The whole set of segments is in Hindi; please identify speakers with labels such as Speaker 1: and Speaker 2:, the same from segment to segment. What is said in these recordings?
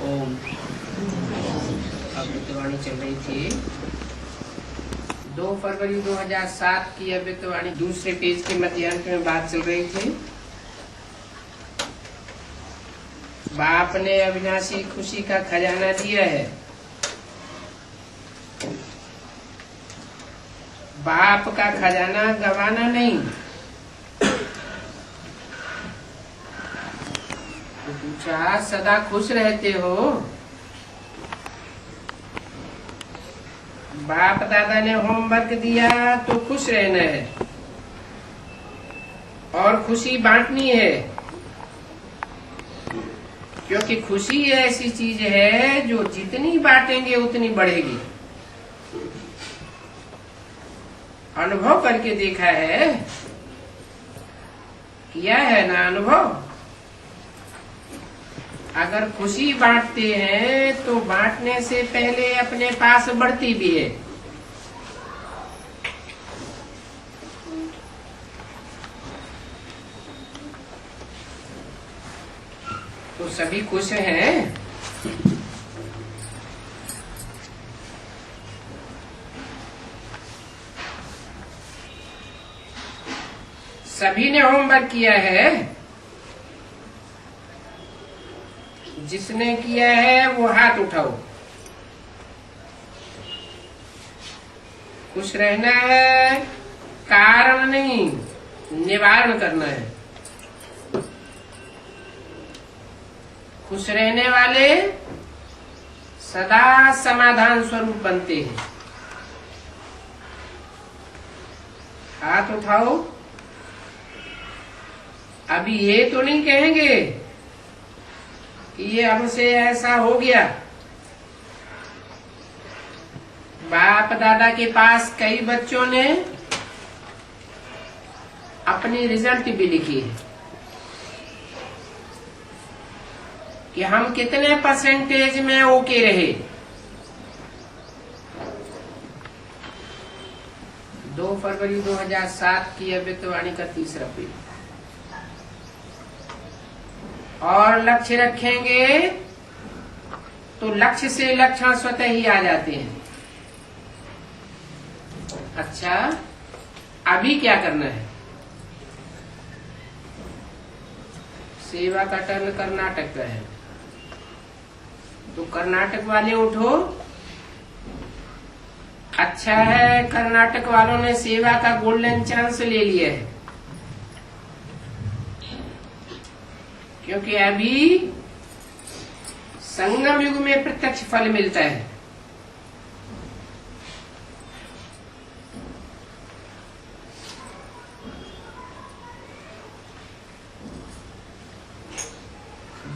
Speaker 1: ओम। अमृतवाणी चल रही थी 2 फरवरी 2007 की अमृतवाणी दूसरे पेज के मध्यांक में बात चल रही थी। बाप ने अविनाशी खुशी का खजाना दिया है। बाप का खजाना गंवाना नहीं। तो पूछा सदा खुश रहते हो? बाप दादा ने होमवर्क दिया तो खुश रहना है और खुशी बांटनी है, क्योंकि खुशी ऐसी चीज है जो जितनी बांटेंगे उतनी बढ़ेगी। अनुभव करके देखा है, किया है ना अनुभव। अगर खुशी बांटते हैं तो बांटने से पहले अपने पास बढ़ती भी है। तो सभी खुश हैं। सभी ने होमवर्क किया है। जिसने किया है वो हाथ उठाओ। खुश रहना है, कारण नहीं, निवारण करना है। खुश रहने वाले सदा समाधान स्वरूप बनते हैं। हाथ उठाओ। अभी ये तो नहीं कहेंगे कि ये हमसे ऐसा हो गया। बाप दादा के पास कई बच्चों ने अपनी रिजल्ट भी लिखी है कि हम कितने परसेंटेज में ओके रहे। 2 फरवरी 2007 की अमृतवाणी का तीसरा पेज। और लक्ष्य रखेंगे तो लक्ष्य से लक्षण स्वतः ही आ जाते हैं। अच्छा, अभी क्या करना है? सेवा का टर्न कर्नाटक का है, तो कर्नाटक वाले उठो। अच्छा है, कर्नाटक वालों ने सेवा का गोल्डन चांस ले लिया है, क्योंकि अभी संगम युग में प्रत्यक्ष फल मिलता है।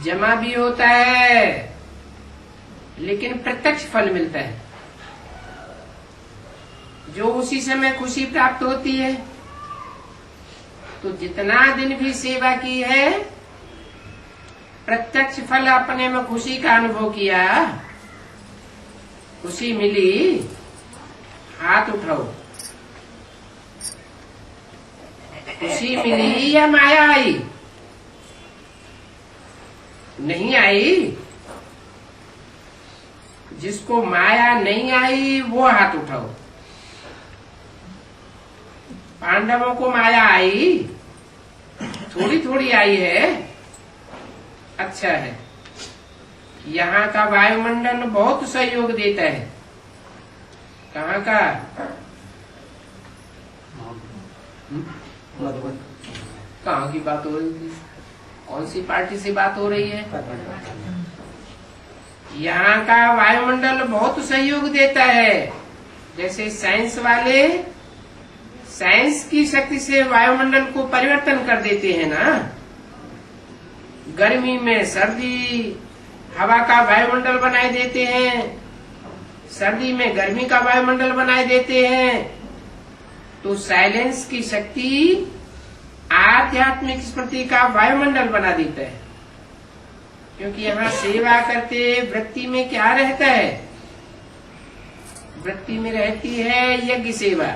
Speaker 1: जमा भी होता है लेकिन प्रत्यक्ष फल मिलता है, जो उसी समय खुशी प्राप्त होती है। तो जितना दिन भी सेवा की है, प्रत्यक्ष फल अपने में खुशी का अनुभव किया, खुशी मिली, हाथ उठाओ। खुशी मिली या माया आई? नहीं आई। जिसको माया नहीं आई वो हाथ उठाओ। पांडवों को माया आई, थोड़ी थोड़ी आई है। अच्छा है, यहाँ का वायुमंडल बहुत सहयोग देता है। कहाँ का? कहाँ की बात हो रही थी? कौन सी पार्टी से बात हो रही है? यहाँ का वायुमंडल बहुत सहयोग देता है। जैसे साइंस वाले साइंस की शक्ति से वायुमंडल को परिवर्तन कर देते हैं ना। गर्मी में सर्दी हवा का वायुमंडल बनाए देते हैं, सर्दी में गर्मी का वायुमंडल बनाए देते हैं। तो साइलेंस की शक्ति आध्यात्मिक स्मृति का वायुमंडल बना देता है। क्योंकि यहाँ सेवा करते वृत्ति में क्या रहता है? वृत्ति में रहती है यज्ञ सेवा।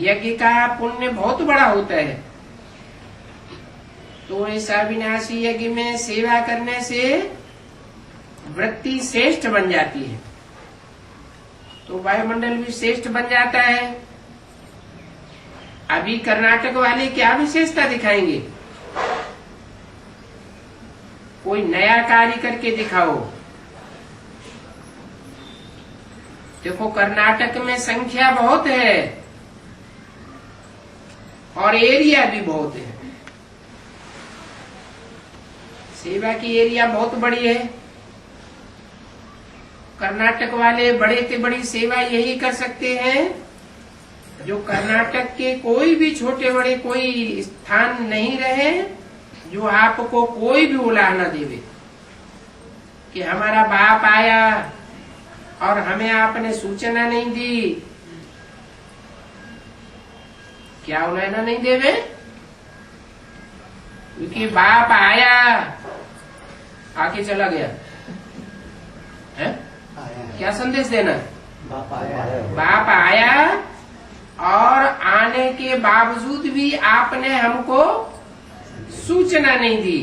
Speaker 1: यज्ञ का पुण्य बहुत बड़ा होता है। तो इस अविनाशी यज्ञ में सेवा करने से वृत्ति श्रेष्ठ बन जाती है, तो वायुमंडल भी श्रेष्ठ बन जाता है। अभी कर्नाटक वाले क्या विशेषता दिखाएंगे? कोई नया कार्य करके दिखाओ। देखो, कर्नाटक में संख्या बहुत है और एरिया भी बहुत है। सेवा की एरिया बहुत बड़ी है। कर्नाटक वाले बड़े से बड़ी सेवा यही कर सकते हैं जो कर्नाटक के कोई भी छोटे बड़े कोई स्थान नहीं रहे जो आपको कोई भी उलाह न देवे कि हमारा बाप आया और हमें आपने सूचना नहीं दी। क्या उलाहना नहीं देवे? क्योंकि बाप आया आके चला गया है? क्या संदेश देना? बाप आया और आने के बावजूद भी आपने हमको सूचना नहीं दी,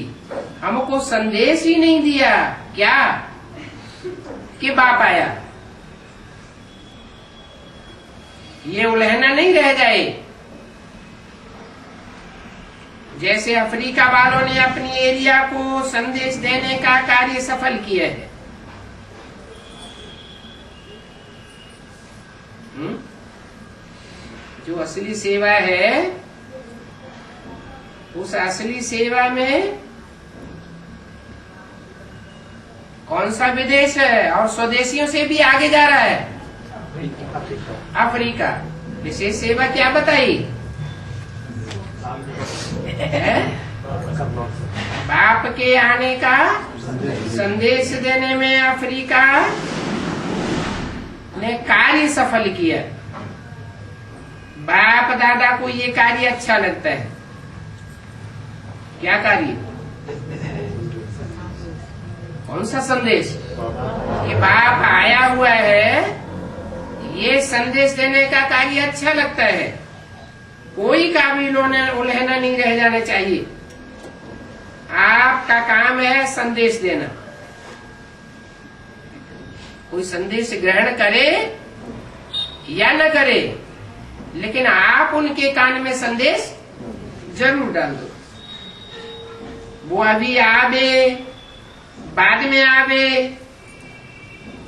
Speaker 1: हमको संदेश ही नहीं दिया। क्या? कि बाप आया। ये उलहना नहीं रह जाए। जैसे अफ्रीका वालों ने अपनी एरिया को संदेश देने का कार्य सफल किया है। जो असली सेवा है, उस असली सेवा में कौन सा विदेश है और स्वदेशियों से भी आगे जा रहा है? अफ्रीका। विशेष सेवा क्या बताई? बाप के आने का संदेश देने में अफ्रीका ने कार्य सफल किया। बाप दादा को ये कार्य अच्छा लगता है। क्या कार्य? कौन सा संदेश? कि बाप आया हुआ है, ये संदेश देने का कार्य अच्छा लगता है। कोई का भी उल्लंघन नहीं रह जाना चाहिए। आपका काम है संदेश देना। कोई संदेश ग्रहण करे या न करे, लेकिन आप उनके कान में संदेश जरूर डाल दो। वो अभी आवे, बाद में आवे,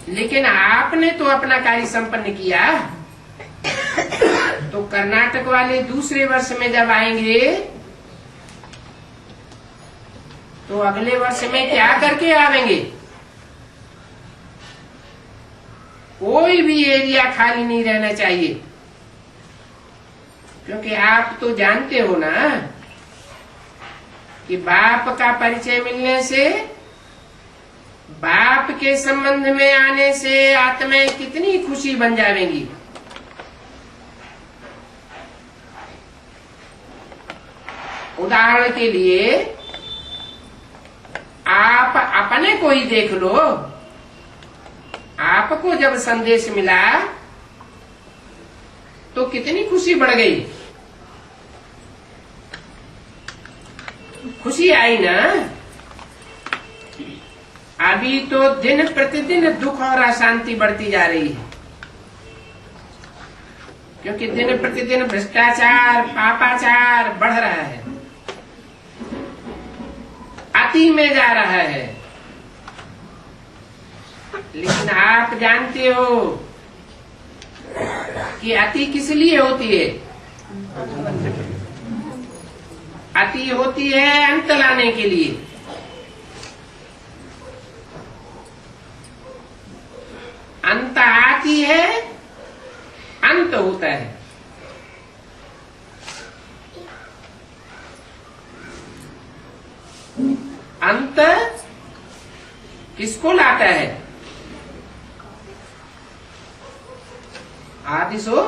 Speaker 1: लेकिन आपने तो अपना कार्य संपन्न किया। तो कर्नाटक वाले दूसरे वर्ष में जब आएंगे तो अगले वर्ष में क्या करके आवेंगे? कोई भी एरिया खाली नहीं रहना चाहिए, क्योंकि आप तो जानते हो ना कि बाप का परिचय मिलने से, बाप के संबंध में आने से आत्माएं कितनी खुशी बन जाएंगी। उदाहरण के लिए आप अपने को ही देख लो। आपको जब संदेश मिला तो कितनी खुशी बढ़ गई। खुशी आई ना? अभी तो दिन प्रतिदिन दुख और अशांति बढ़ती जा रही है, क्योंकि दिन प्रतिदिन भ्रष्टाचार, पापाचार बढ़ रहा है, अति में जा रहा है। लेकिन आप जानते हो कि अति किस लिए होती है? अति होती है अंत लाने के लिए। अंत आती है, अंत होता है। अंत किसको लाता है? आदि सो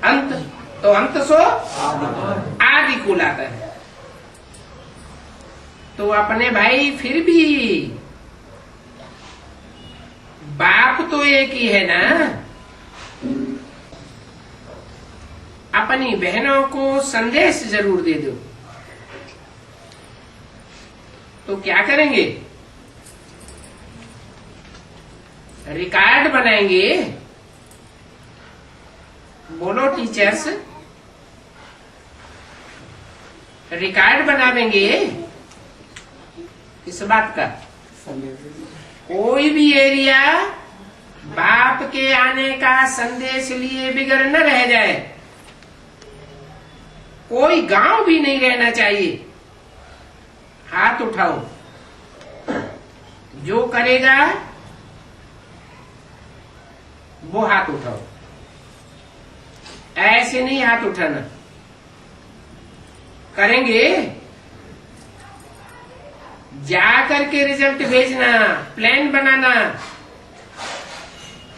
Speaker 1: अंत, तो अंत सो आदि को लाता है। तो अपने भाई फिर भी बाप तो एक ही है ना। अपनी बहनों को संदेश जरूर दे दो। तो क्या करेंगे? रिकॉर्ड बनाएंगे। बोलो टीचर्स, रिकॉर्ड बनावेंगे इस बात का। कोई भी एरिया बाप के आने का संदेश लिए बिगड़ न रह जाए, कोई गांव भी नहीं रहना चाहिए। हाथ उठाओ, जो करेगा वो हाथ उठाओ। ऐसे नहीं हाथ उठाना, करेंगे जा करके रिजल्ट भेजना, प्लान बनाना,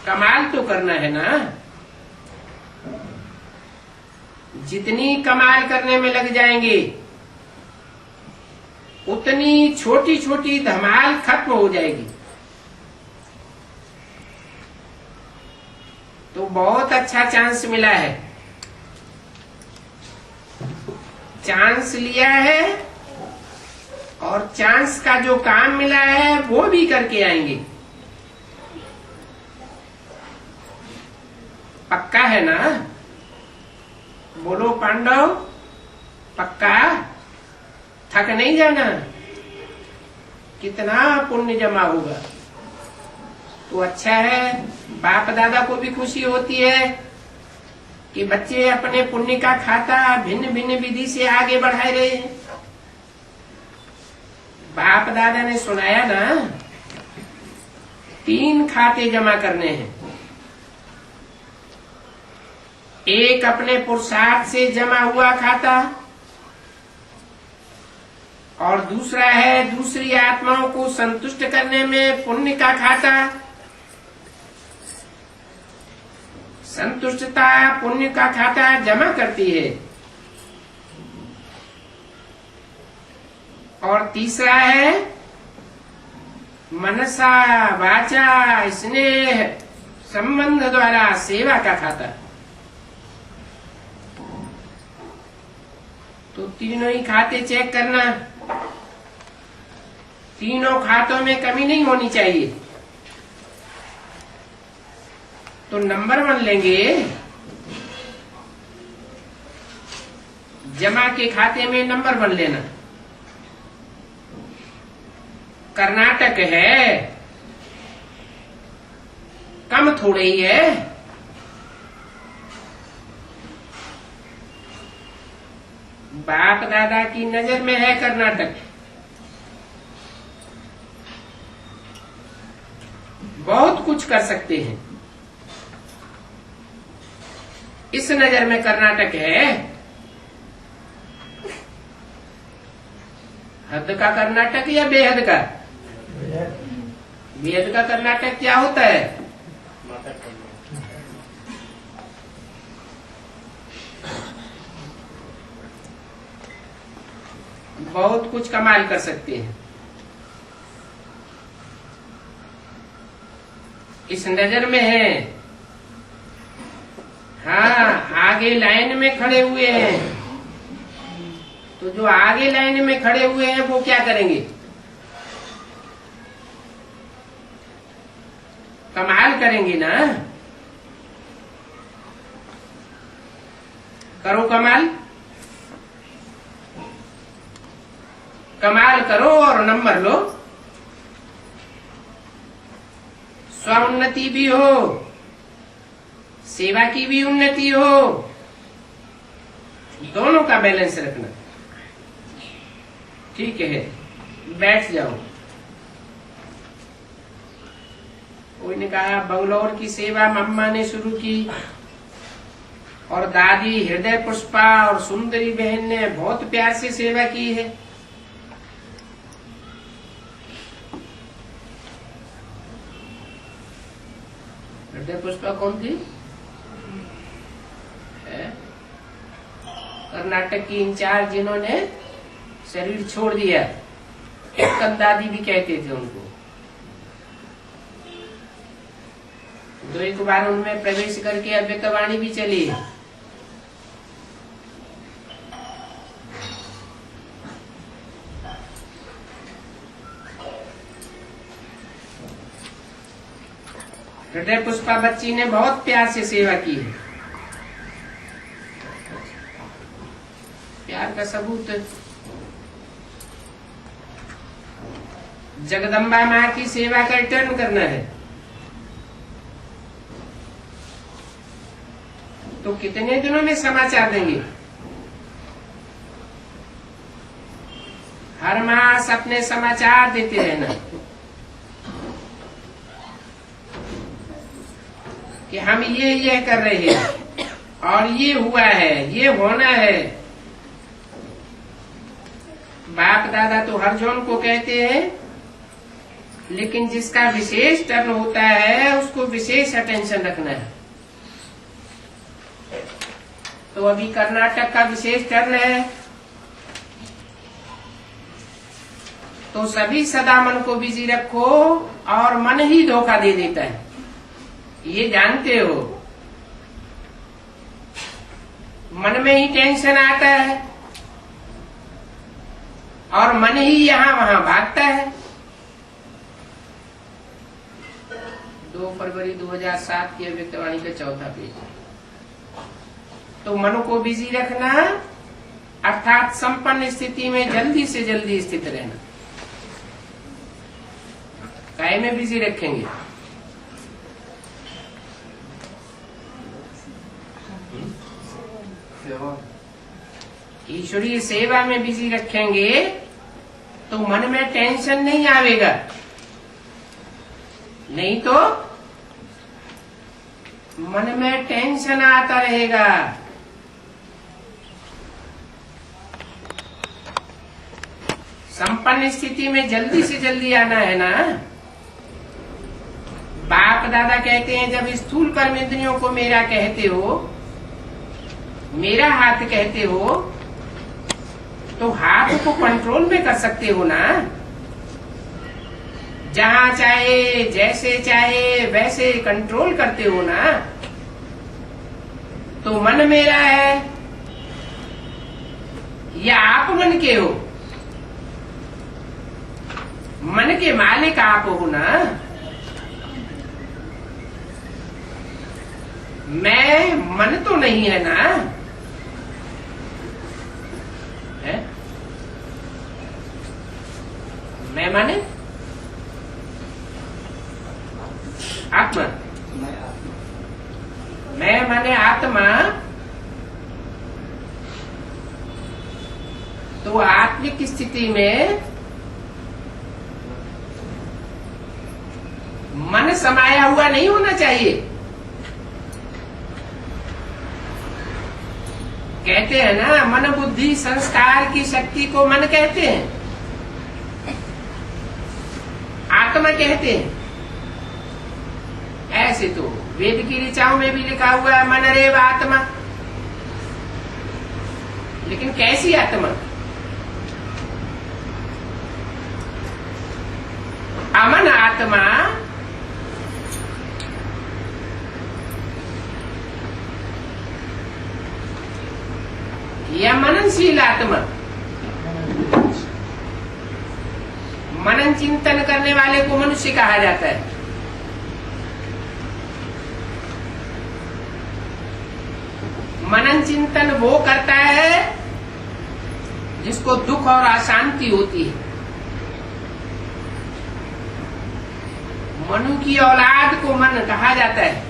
Speaker 1: कमाल तो करना है ना। जितनी कमाल करने में लग जाएंगे उतनी छोटी छोटी धमाल खत्म हो जाएगी। तो बहुत अच्छा चांस मिला है, चांस लिया है और चांस का जो काम मिला है वो भी करके आएंगे। पक्का है ना? बोलो पांडव, पक्का? थक नहीं जाना? कितना पुण्य जमा होगा तो अच्छा है। बाप दादा को भी खुशी होती है कि बच्चे अपने पुण्य का खाता भिन्न भिन्न विधि से आगे बढ़ा रहे हैं। बाप दादा ने सुनाया ना, 3 खाते जमा करने हैं। एक अपने पुरुषार्थ से जमा हुआ खाता, और दूसरा है दूसरी आत्माओं को संतुष्ट करने में पुण्य का खाता। संतुष्टता पुण्य का खाता जमा करती है। और तीसरा है मनसा वाचा स्नेह संबंध द्वारा सेवा का खाता। तो तीनों ही खाते चेक करना, तीनों खातों में कमी नहीं होनी चाहिए। तो नंबर 1 लेंगे, जमा के खाते में नंबर 1 लेना। कर्नाटक है, कम थोड़े ही है। बाप दादा की नजर में है कर्नाटक, बहुत कुछ कर सकते हैं। इस नजर में कर्नाटक है। हद का कर्नाटक या बेहद का? बेहद का कर्नाटक क्या होता है? बहुत कुछ कमाल कर सकते हैं। इस नजर में है। हाँ, आगे लाइन में खड़े हुए हैं। तो जो आगे लाइन में खड़े हुए हैं वो क्या करेंगे? कमाल करेंगे ना। करो कमाल, कमाल करो और नंबर लो। स्वउन्नति भी हो, सेवा की भी उन्नति हो, दोनों का बैलेंस रखना। ठीक है, बैठ जाओ। कोई ने कहा बंगलौर की सेवा मम्मा ने शुरू की और दादी हृदय पुष्पा और सुंदरी बहन ने बहुत प्यार से सेवा की है। हृदय पुष्पा कौन थी? कर्नाटक की इंचार्ज जिन्होंने शरीर छोड़ दिया, कंदादी भी कहते थे उनको। तो एक बार उनमें प्रवेश करके अव्यक्तवाणी भी चली। हृदय पुष्पा बच्ची ने बहुत प्यार से सेवा की है। प्यार का सबूत जगदम्बा माँ की सेवा का रिटर्न करना है। तो कितने दिनों में समाचार देंगे? हर मास अपने समाचार देते रहना कि हम ये कर रहे हैं और ये हुआ है, ये होना है। बाप दादा तो हर जौन को कहते हैं, लेकिन जिसका विशेष टर्न होता है उसको विशेष अटेंशन रखना है। तो अभी कर्नाटक का विशेष टर्न है, तो सभी सदा मन को बिजी रखो और मन ही धोखा दे देता है, ये जानते हो। मन में ही टेंशन आता है और मन ही यहाँ वहां भागता है। 2 फरवरी 2007 की अव्यक्तवाणी का 4था पेज। तो मन को बिजी रखना अर्थात संपन्न स्थिति में जल्दी से जल्दी स्थित रहना। काय में बिजी रखेंगे? ईश्वरीय सेवा में बिजी रखेंगे तो मन में टेंशन नहीं आवेगा। नहीं तो मन में टेंशन आता रहेगा। संपन्न स्थिति में जल्दी से जल्दी आना है ना। बाप दादा कहते हैं जब स्थूल कर्म इंद्रियों को मेरा कहते हो, मेरा हाथ कहते हो, तो हाथ को कंट्रोल में कर सकते हो ना। जहां चाहे जैसे चाहे वैसे कंट्रोल करते हो ना। तो मन मेरा है या आप मन के हो? मन के मालिक आप हो ना। मैं मन तो नहीं है ना। है? मैं माने आत्मा, मैं माने आत्मा। तो आत्मिक स्थिति में मन समाया हुआ नहीं होना चाहिए। कहते हैं ना, मन बुद्धि संस्कार की शक्ति को मन कहते हैं, आत्मा कहते हैं। ऐसे तो वेद की ऋचाओं में भी लिखा हुआ है मन रेव आत्मा। लेकिन कैसी आत्मा? अमन आत्मा या मननशील आत्मा? मनन चिंतन करने वाले को मनुष्य कहा जाता है। मनन चिंतन वो करता है जिसको दुख और अशांति होती है। मनु की औलाद को मन कहा जाता है।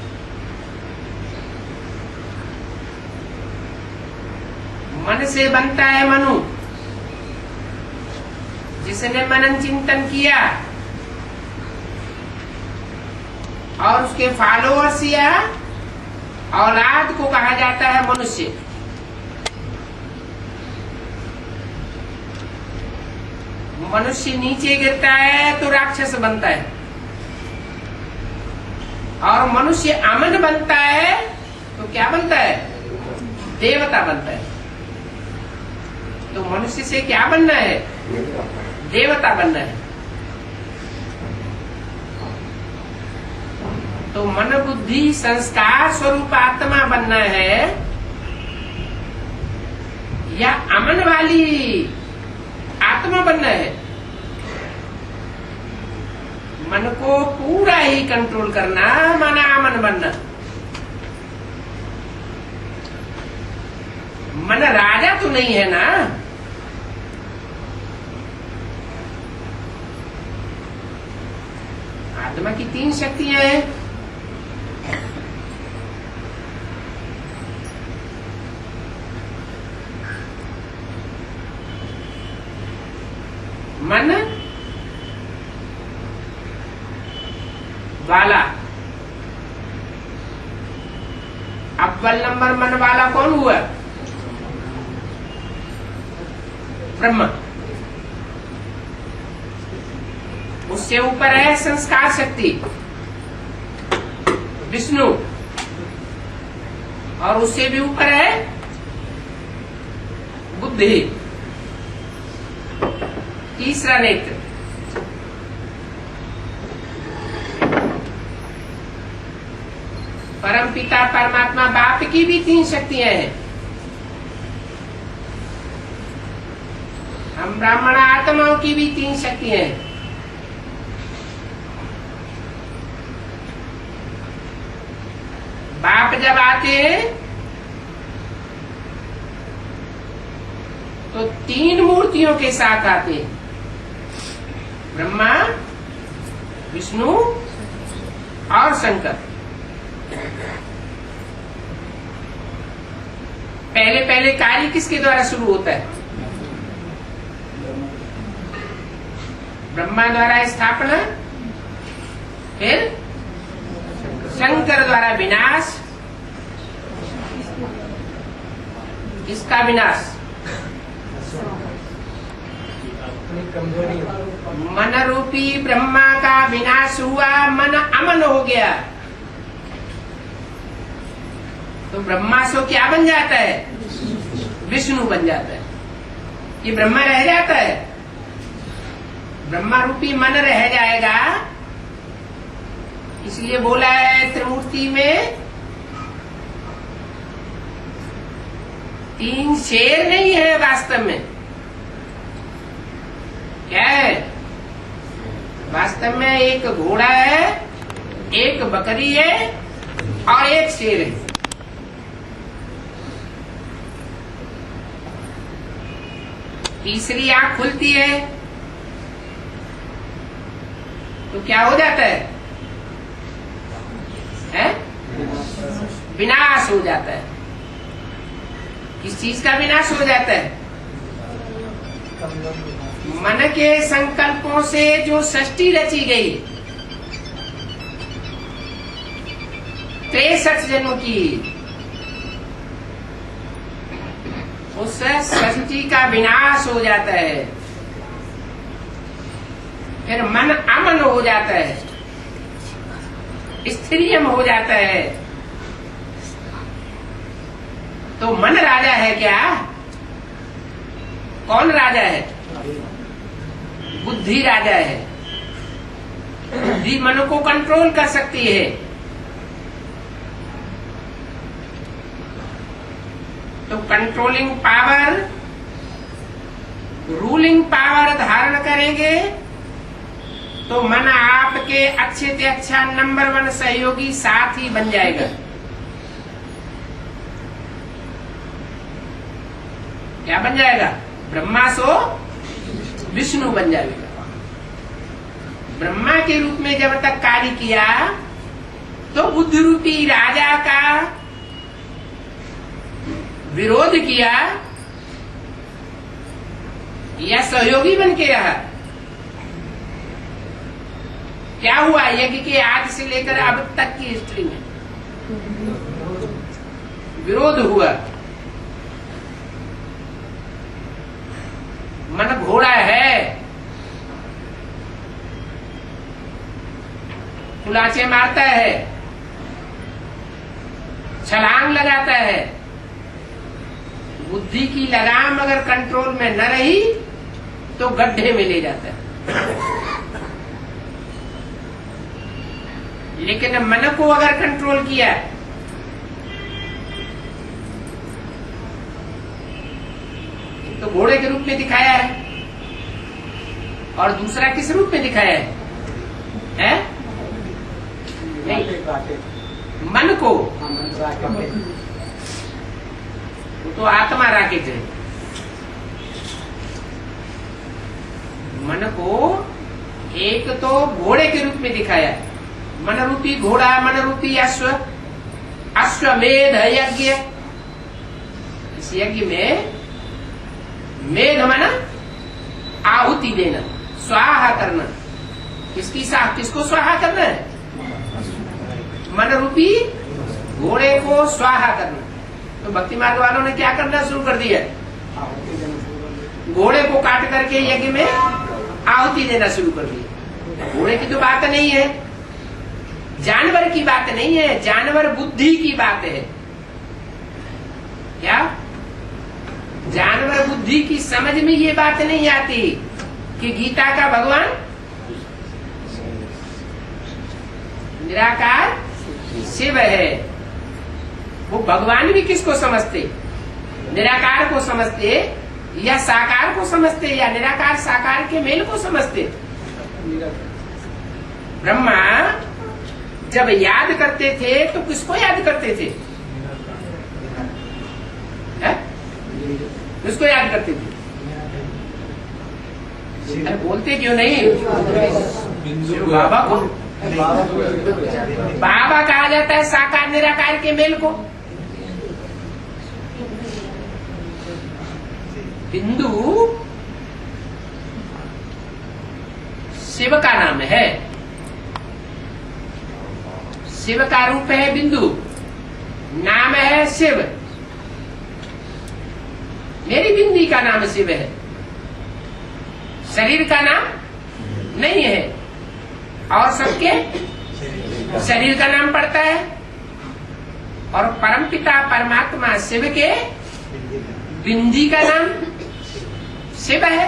Speaker 1: मन से बनता है मनु। जिसने मनन चिंतन किया और उसके फॉलोअर्स या औलाद को कहा जाता है मनुष्य। मनुष्य नीचे गिरता है तो राक्षस बनता है, और मनुष्य अमन बनता है तो क्या बनता है? देवता बनता है। तो मनुष्य से क्या बनना है? देवता बनना है। तो मन बुद्धि संस्कार स्वरूप आत्मा बनना है या अमन वाली आत्मा बनना है? मन को पूरा ही कंट्रोल करना, मन अमन बनना। मन राजा तो नहीं है ना। आत्मा की 3 शक्तियां हैं। मन वाला, अव्वल नंबर मन वाला कौन हुआ? ब्रह्मा। उससे ऊपर है संस्कार शक्ति विष्णु, और उससे भी ऊपर है बुद्धि, तीसरा नेत्र। परम पिता परमात्मा बाप की भी 3 शक्तियां हैं। हम ब्राह्मण आत्माओं की भी 3 शक्तियां हैं। बाप जब आते हैं तो 3 मूर्तियों के साथ आते हैं, ब्रह्मा, विष्णु और शंकर। पहले पहले कार्य किसके द्वारा शुरू होता है? ब्रह्मा द्वारा स्थापना, फिर शंकर द्वारा विनाश। किसका विनाश? मन रूपी ब्रह्मा का विनाश हुआ, मन अमन हो गया तो ब्रह्मा सो क्या बन जाता है? विष्णु बन जाता है। ये ब्रह्मा रह जाता है, ब्रह्मा रूपी मन रह जाएगा। इसलिए बोला है त्रिमूर्ति में 3 शेर नहीं है, वास्तव में क्या है? वास्तव में एक घोड़ा है, एक बकरी है और एक शेर है। तीसरी आंख खुलती है तो क्या हो जाता है? विनाश हो जाता है। किस चीज का विनाश हो जाता है? मन के संकल्पों से जो सृष्टि रची गई 63 जन्म की, उस सृष्टि का विनाश हो जाता है। फिर मन अमन हो जाता है, स्थिरियम हो जाता है। तो मन राजा है क्या? कौन राजा है? बुद्धि राजा है। बुद्धि मन को कंट्रोल कर सकती है। तो कंट्रोलिंग पावर, रूलिंग पावर धारण करेंगे तो मन आपके अच्छे से अच्छा नंबर 1 सहयोगी साथी बन जाएगा। क्या बन जाएगा? ब्रह्मा सो विष्णु बन जाएगा। ब्रह्मा के रूप में जब तक कार्य किया तो बुद्धि रूपी राजा का विरोध किया या सहयोगी बन के रहा। क्या हुआ? यज्ञ के आज से लेकर अब तक की हिस्ट्री में विरोध हुआ। मन घोड़ा है, कुलाचे मारता है, छलांग लगाता है। बुद्धि की लगाम अगर कंट्रोल में न रही तो गड्ढे में ले जाता है। लेकिन मन को अगर कंट्रोल किया तो घोड़े के रूप में दिखाया है, और दूसरा किस रूप में दिखाया है? है? नहीं, मन को, तो आत्मा राकेट है। मन को एक तो घोड़े के रूप में दिखाया, मन रूपी घोड़ा, मन रूपी अश्व, अश्वमेध यज्ञ। इस यज्ञ में मेध माना आहुति देना, स्वाहा करना। किसको स्वाहा करना है? मन रूपी घोड़े को स्वाहा करना। तो भक्ति मार्ग वालों ने क्या करना शुरू कर दिया? घोड़े को काट करके यज्ञ में आहुति देना शुरू कर दिया। घोड़े की तो बात नहीं है, जानवर की बात नहीं है, जानवर बुद्धि की बात है। क्या? जानवर बुद्धि की समझ में ये बात नहीं आती कि गीता का भगवान निराकार शिव है। वो भगवान भी किसको समझते? निराकार को समझते, या साकार को समझते, या निराकार साकार के मेल को समझते? ब्रह्मा जब याद करते थे तो किसको याद करते थे? किसको याद करते थे? अरे बोलते क्यों नहीं? बाबा को। बाबा कहा जाता है साकार निराकार के मेल को। बिंदु शिव का नाम है, शिव का रूप है बिंदु, नाम है शिव। मेरी बिंदी का नाम शिव है, शरीर का नाम नहीं है। और सबके शरीर का नाम पड़ता है। और परमपिता परमात्मा शिव के बिंदी का नाम शिव है।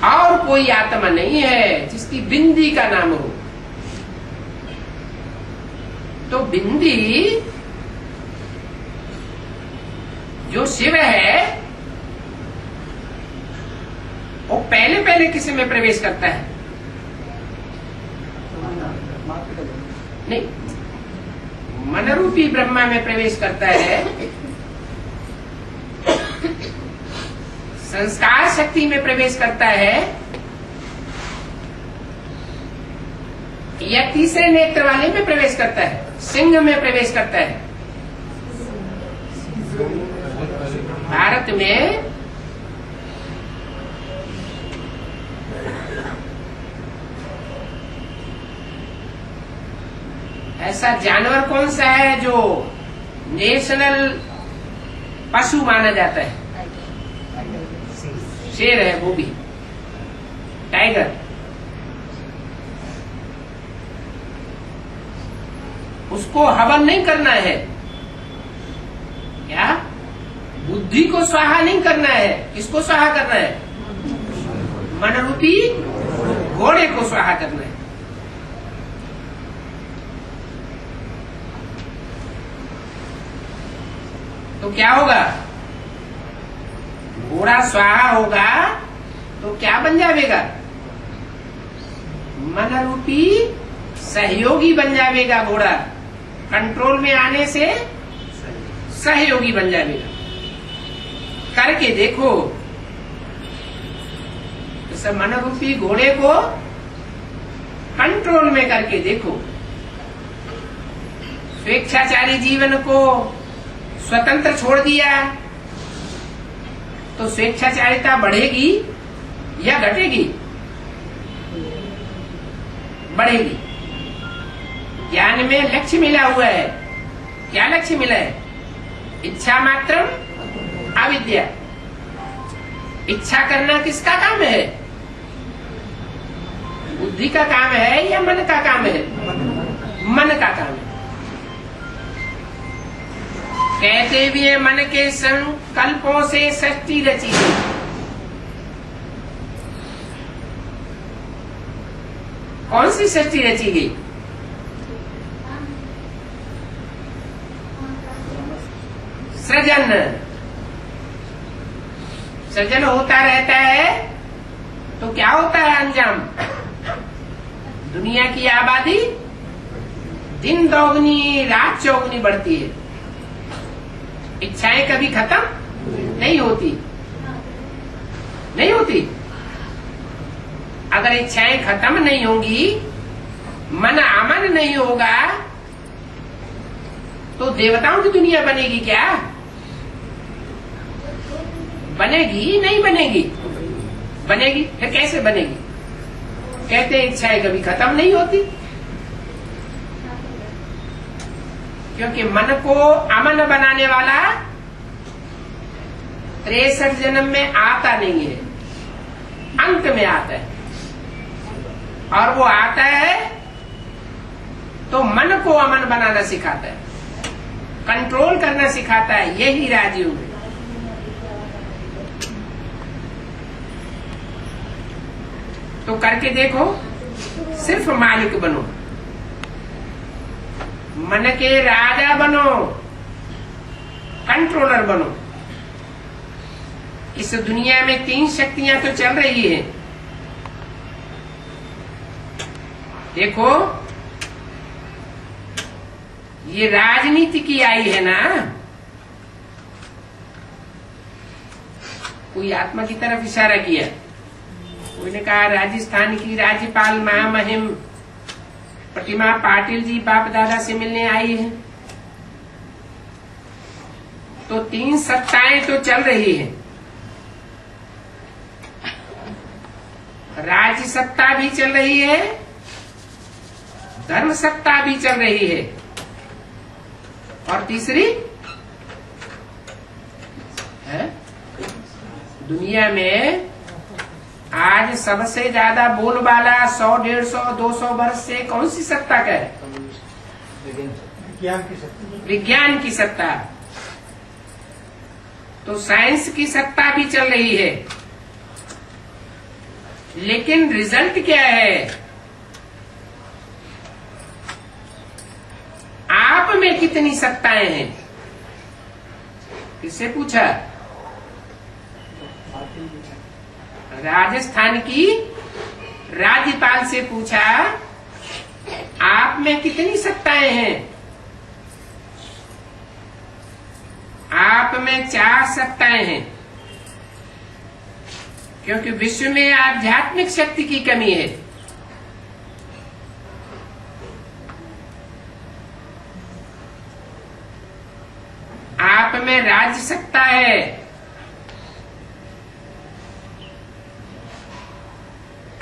Speaker 1: और कोई आत्मा नहीं है जिसकी बिंदी का नाम हो। तो बिंदी जो शिव है वो पहले किसी में प्रवेश करता है? नहीं, मन रूपी ब्रह्मा में प्रवेश करता है, संस्कार शक्ति में प्रवेश करता है, या तीसरे नेत्र वाले में प्रवेश करता है, सिंह में प्रवेश करता है। भारत में ऐसा जानवर कौन सा है जो नेशनल पशु माना जाता है? शेर है, वो भी टाइगर। उसको हवन नहीं करना है, क्या? बुद्धि को स्वाहा नहीं करना है। किसको स्वाहा करना है? मन रूपी घोड़े को स्वाहा करना है। तो क्या होगा? घोड़ा स्वाहा होगा तो क्या बन जाएगा? मन रूपी सहयोगी बन जाएगा। घोड़ा कंट्रोल में आने से सहयोगी बन जाएगा। करके देखो, इस मन रूपी घोड़े को कंट्रोल में करके देखो। स्वेच्छाचारी जीवन को स्वतंत्र छोड़ दिया तो स्वेच्छाचारिता बढ़ेगी या घटेगी? बढ़ेगी। ज्ञान में लक्ष्य मिला हुआ है। क्या लक्ष्य मिला है? इच्छा मात्रम अविद्या। इच्छा करना किसका काम है? बुद्धि का काम है या मन का काम है? मन का काम है। कहते भी है मन के संकल्पों से सृष्टि रची गई। कौन सी सृष्टि रची गई? सृजन। सृजन होता रहता है तो क्या होता है अंजाम? दुनिया की आबादी दिन दोगुनी रात चौगुनी बढ़ती है। इच्छाएं कभी खत्म नहीं होती, नहीं होती। अगर इच्छाएं खत्म नहीं होंगी, मन अमन नहीं होगा, तो देवताओं की दुनिया बनेगी क्या? बनेगी? नहीं बनेगी। बनेगी, फिर कैसे बनेगी? कहते हैं इच्छाएं कभी खत्म नहीं होती, क्योंकि मन को अमन बनाने वाला 63 जन्म में आता नहीं है, अंत में आता है। और वो आता है तो मन को अमन बनाना सिखाता है, कंट्रोल करना सिखाता है। यही राजयोग है। तो करके देखो, सिर्फ मालिक बनो, मन के राजा बनो, कंट्रोलर बनो। इस दुनिया में 3 शक्तियां तो चल रही है। देखो, ये राजनीति की आई है ना, कोई आत्मा की तरफ इशारा किया। कोई ने कहा राजस्थान की राज्यपाल महामहिम प्रतिमा पाटिल जी बाप दादा से मिलने आई है। तो 3 सत्ताएं तो चल रही है। राज्य सत्ता भी चल रही है, धर्म सत्ता भी चल रही है, और तीसरी है दुनिया में आज सबसे ज्यादा बोलबाला 100, 150, 200 वर्ष से कौन सी सत्ता का है? विज्ञान की सत्ता। तो साइंस की सत्ता भी चल रही है, लेकिन रिजल्ट क्या है? आप में कितनी सत्ताएं हैं? किससे पूछा? राजस्थान की राज्यपाल से पूछा, आप में कितनी सत्ताएं हैं? आप में 4 सत्ताएं हैं, क्योंकि विश्व में आध्यात्मिक शक्ति की कमी है। आप में राज्य सत्ता है,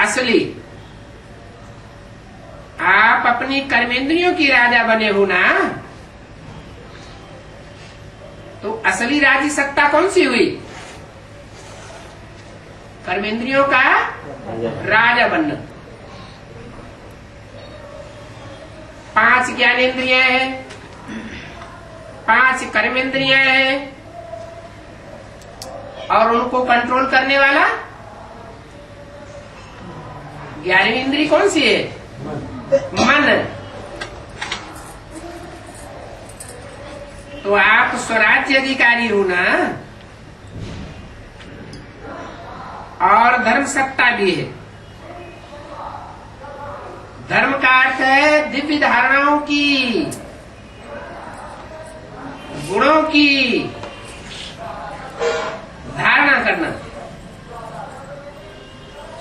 Speaker 1: असली। आप अपनी कर्मेंद्रियों की राजा बने हो ना, तो असली राज्य सत्ता कौन सी हुई? कर्मेंद्रियों का राजा बनना। 5 ज्ञानेंद्रियां हैं, 5 कर्मेंद्रियां हैं, और उनको कंट्रोल करने वाला 11वीं इंद्री कौन सी है? मन। तो आप स्वराज्य अधिकारी हो ना, और धर्म सत्ता भी है। धर्म का अर्थ है दिव्य धारणाओं की, गुणों की धारणा करना,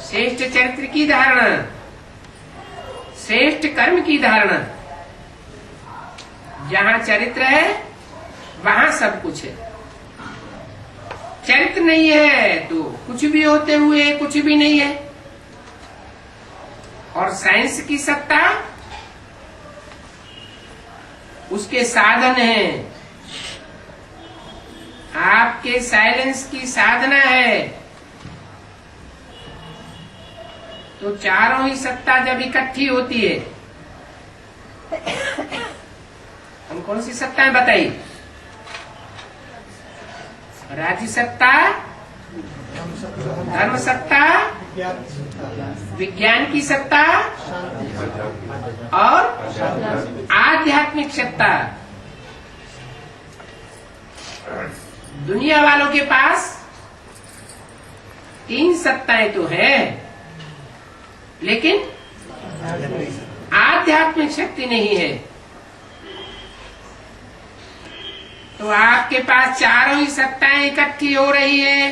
Speaker 1: श्रेष्ठ चरित्र की धारणा, श्रेष्ठ कर्म की धारणा। जहां चरित्र है वहां सब कुछ है। चरित्र नहीं है तो कुछ भी होते हुए कुछ भी नहीं है। और साइंस की सत्ता उसके साधन है, आपके साइलेंस की साधना है। तो चारों ही सत्ता जब इकट्ठी होती है, हम कौन सी सत्ताएं बताई? राज्य सत्ता, धर्म सत्ता, विज्ञान की सत्ता और आध्यात्मिक सत्ता। दुनिया वालों के पास 3 सत्ताएं तो है, लेकिन आध्यात्मिक शक्ति नहीं है। तो आपके पास चारों ही सत्ताएं इकट्ठी हो रही है,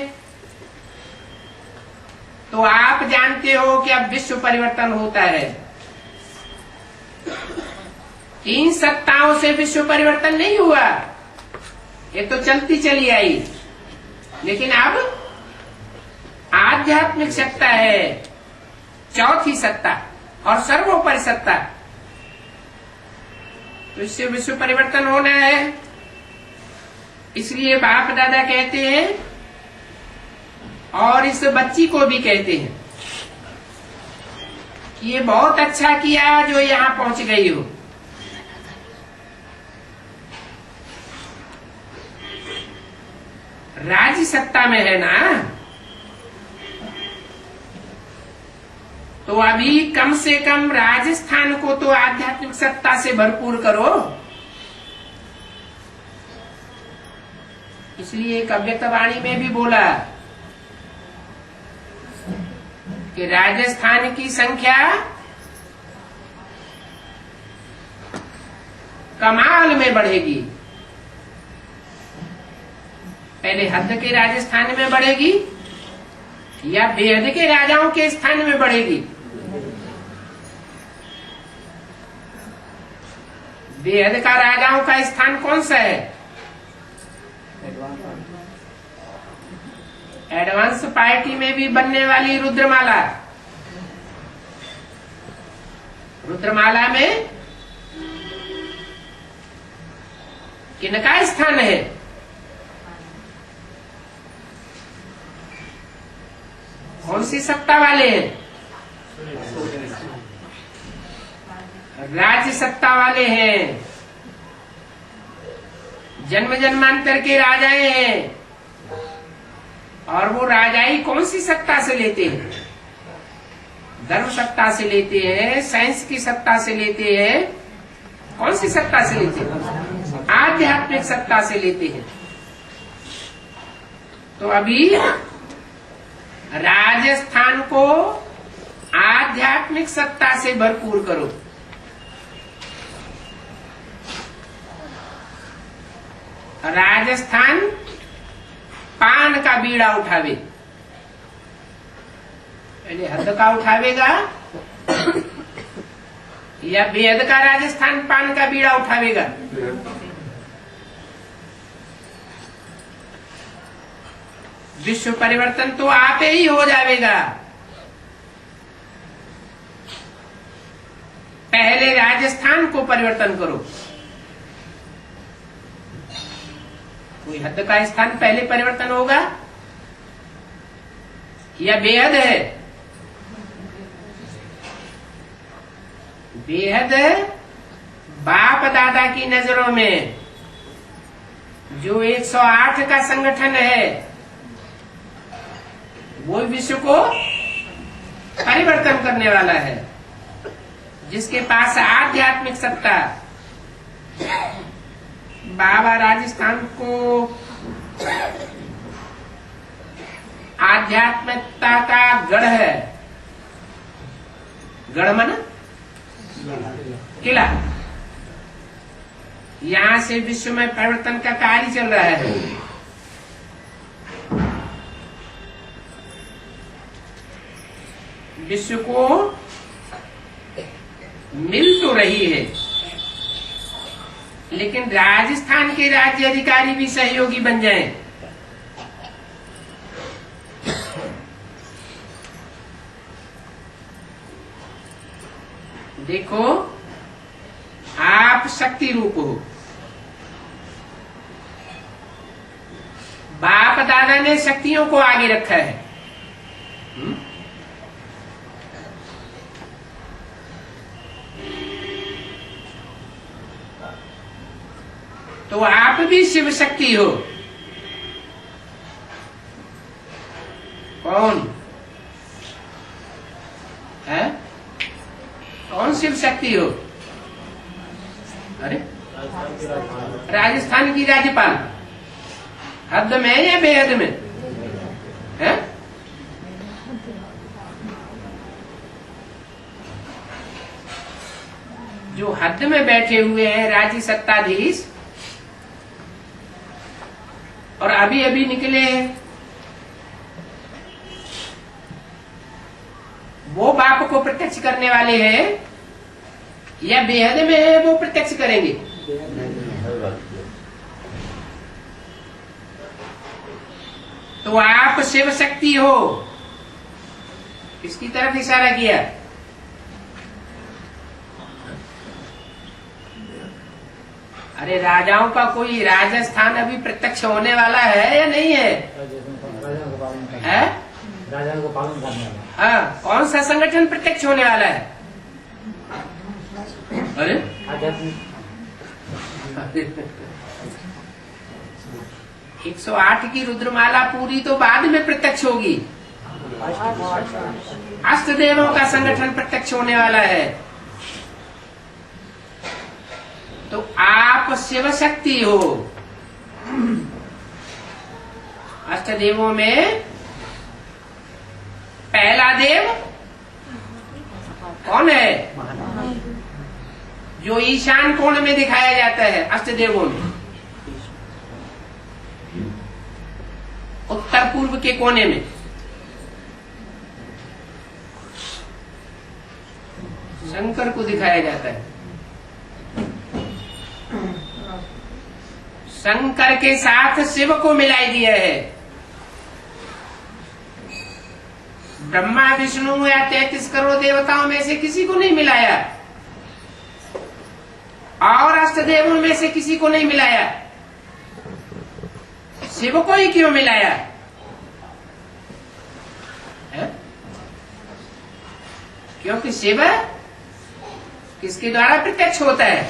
Speaker 1: तो आप जानते हो कि अब विश्व परिवर्तन होता है। इन सत्ताओं से विश्व परिवर्तन नहीं हुआ, ये तो चलती चली आई, लेकिन अब आध्यात्मिक सत्ता है, चौथी सत्ता और सर्वोपरि सत्ता, तो इससे विश्व परिवर्तन होना है। इसलिए बाप दादा कहते हैं और इस बच्ची को भी कहते हैं कि ये बहुत अच्छा किया जो यहाँ पहुंच गई हो। राज्य सत्ता में है ना, तो अभी कम से कम राजस्थान को तो आध्यात्मिक सत्ता से भरपूर करो। इसलिए एक अव्यक्तवाणी में भी बोला कि राजस्थान की संख्या कमाल में बढ़ेगी। पहले हद के राजस्थान में बढ़ेगी या बेहद के राजाओं के स्थान में बढ़ेगी? बेहद का राजाओं का स्थान कौन सा है? एडवांस पार्टी में भी बनने वाली रुद्रमाला। रुद्रमाला में किनका स्थान है? कौन सी सत्ता वाले हैं? राज्य सत्ता वाले हैं, जन्म जन्मांतर के राजाएं हैं। और वो राजाई कौन सी सत्ता से लेते हैं? धर्म सत्ता से लेते हैं, साइंस की सत्ता से लेते हैं। कौन सी सत्ता से लेते हैं? आध्यात्मिक सत्ता से लेते हैं। तो अभी राजस्थान को आध्यात्मिक सत्ता से भरपूर करो। राजस्थान पान का बीड़ा उठावे। पहले हद का उठावेगा या बेहद का राजस्थान पान का बीड़ा उठावेगा? विश्व परिवर्तन तो आप ही हो जाएगा। पहले राजस्थान को परिवर्तन करो। कोई हद का स्थान पहले परिवर्तन होगा या बेहद है? बेहद बाप दादा की नजरों में जो 108 का संगठन है वो विश्व को परिवर्तन करने वाला है, जिसके पास आध्यात्मिक सत्ता। बाबा राजस्थान को आध्यात्मिकता का गढ़ है। गढ़ माना किला। यहाँ से विश्व में परिवर्तन का कार्य चल रहा है। विश्व को मिल तो रही है, लेकिन राजस्थान के राज्य अधिकारी भी सहयोगी बन जाएं। देखो, आप शक्ति रूप हो। बाप दादा ने शक्तियों को आगे रखा है। तो आप भी शिव शक्ति हो। कौन है? कौन शिव शक्ति हो? अरे राजस्थान की राज्यपाल हद में या बेहद में है? जो हद में बैठे हुए हैं राजी सत्ताधीश और अभी अभी निकले वो बाप को प्रत्यक्ष करने वाले हैं या बेहद में है वो प्रत्यक्ष करेंगे? तो आप शिव शक्ति हो, किसकी तरफ इशारा किया? अरे राजाओं का कोई राजस्थान अभी प्रत्यक्ष होने वाला है या नहीं है?
Speaker 2: राजाओं को पालन करने वाला।
Speaker 1: हाँ, कौन सा संगठन प्रत्यक्ष होने वाला है? अरे 108 की रुद्रमाला पूरी तो बाद में प्रत्यक्ष होगी। अष्टदेवों का संगठन प्रत्यक्ष होने वाला है। तो आप शिव शक्ति हो। अष्टदेवों में पहला देव कौन है? जो ईशान कोण में दिखाया जाता है अष्टदेवों में, उत्तर पूर्व के कोने में। शंकर को दिखाया जाता है। शंकर के साथ शिव को मिलाई दिया है। ब्रह्मा विष्णु या 33 करोड़ देवताओं में से किसी को नहीं मिलाया और अष्टदेवों में से किसी को नहीं मिलाया। शिव को ही क्यों मिलाया है? क्योंकि शिव किसके द्वारा प्रत्यक्ष होता है?